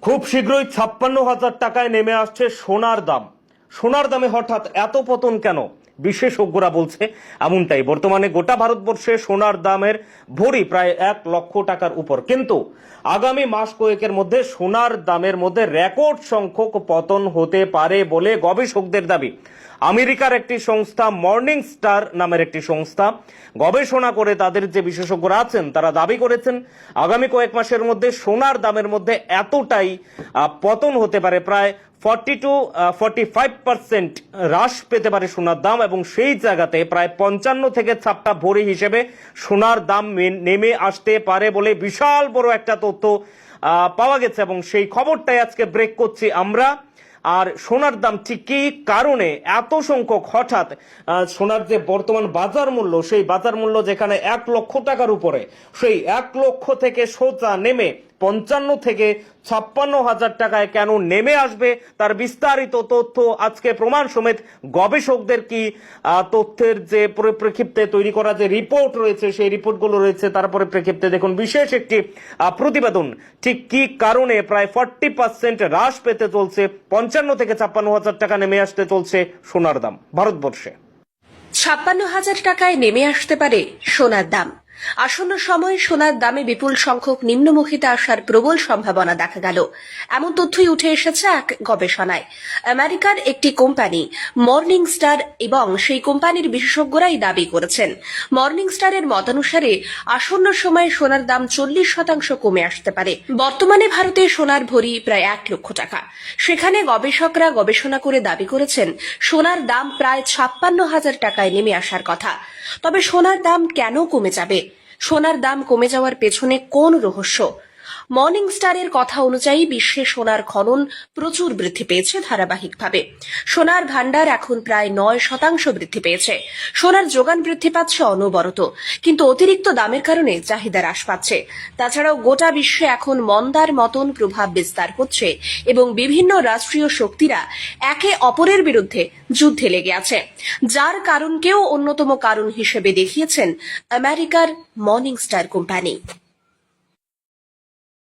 খুব শীঘ্রই 56,000 টাকায় নেমে আসছে সোনার দাম। সোনার দামে হঠাৎ এত পতন কেন? বিশেষজ্ঞরা বলছে এমনটাই। বর্তমানে গোটা ভারতবর্ষে সোনার দামের ভরি প্রায় 1 লক্ষ টাকার উপর, কিন্তু আগামী মাস কয়েকের মধ্যে সোনার দামের মধ্যে রেকর্ড সংখ্যক পতন হতে পারে বলে গবেষকদের দাবি। আমেরিকার একটি সংস্থা মর্নিং স্টার নামের একটি সংস্থা গবেষণা করে তাদের যে বিশেষজ্ঞরা আছেন তারা দাবি করেছেন আগামী কয়েক মাসের মধ্যে সোনার দামের মধ্যে এতটাই পতন হতে পারে, প্রায় 40-45% হ্রাস পেতে পারে সোনার দাম, এবং সেই জায়গাতে প্রায় 55 থেকে 56 ভরি হিসেবে সোনার দাম নেমে আসতে পারে বলে বিশাল বড় একটা তথ্য পাওয়া গেছে, এবং সেই খবরটাই আজকে ব্রেক করছি আমরা। আর সোনার দাম ঠিক কি কারণে এত সংখ্যক হঠাৎ সোনার যে বর্তমান বাজার মূল্য, সেই বাজার মূল্য যেখানে 1 লক্ষ টাকার উপরে, সেই 1 লক্ষ থেকে সোজা নেমে 55 থেকে 56,000 টাকায় কেন নেমে আসবে, তার বিস্তারিত তথ্য আজকে প্রমাণ সমেত গবেষকদের কি তথ্যের যে পরিপ্রেক্ষিতে তৈরি করা যে রিপোর্ট রয়েছে, সেই রিপোর্টগুলো রয়েছে তার পরিপ্রেক্ষিতে দেখুন বিশেষ একটি প্রতিবেদন। ঠিক কি কারণে প্রায় 40% হ্রাস পেতে চলছে, 55 থেকে 56,000 টাকা নেমে আসতে চলছে সোনার দাম ভারতবর্ষে। 56,000 টাকায় নেমে আসতে পারে সোনার দাম। আসন্ন সময়ে সোনার দামে বিপুল সংখ্যক নিম্নমুখীতে আসার প্রবল সম্ভাবনা দেখা গেল, এমন তথ্যই উঠে এসেছে এক গবেষণায়। আমেরিকার একটি কোম্পানি মর্নিং স্টার এবং সেই কোম্পানির বিশেষজ্ঞরাই দাবি করেছেন, মর্নিং স্টারের মতানুসারে আসন্ন সময়ে সোনার দাম 40% কমে আসতে পারে। বর্তমানে ভারতে সোনার ভরি প্রায় 1 লক্ষ টাকা। সেখানে গবেষকরা গবেষণা করে দাবি করেছেন সোনার দাম প্রায় 56,000 টাকায় নেমে আসার কথা। তবে সোনার দাম কেন কমে যাবে? সোনার দাম কমে যাওয়ার পেছনে কোন রহস্য? মর্নিং স্টারের কথা অনুযায়ী বিশ্বে সোনার খনন প্রচুর বৃদ্ধি পেয়েছে ধারাবাহিকভাবে। সোনার ভান্ডার এখন প্রায় 9% বৃদ্ধি পেয়েছে। সোনার যোগান বৃদ্ধি পাচ্ছে অনবরত, কিন্তু অতিরিক্ত দামের কারণে চাহিদা হ্রাস পাচ্ছে। তাছাড়াও গোটা বিশ্বে এখন মন্দার মতন প্রভাব বিস্তার হচ্ছে এবং বিভিন্ন রাষ্ট্রীয় শক্তিরা একে অপরের বিরুদ্ধে যুদ্ধে লেগে আছে, যার কারণকেও অন্যতম কারণ হিসেবে দেখিয়েছেন আমেরিকার মর্নিং স্টার কোম্পানি।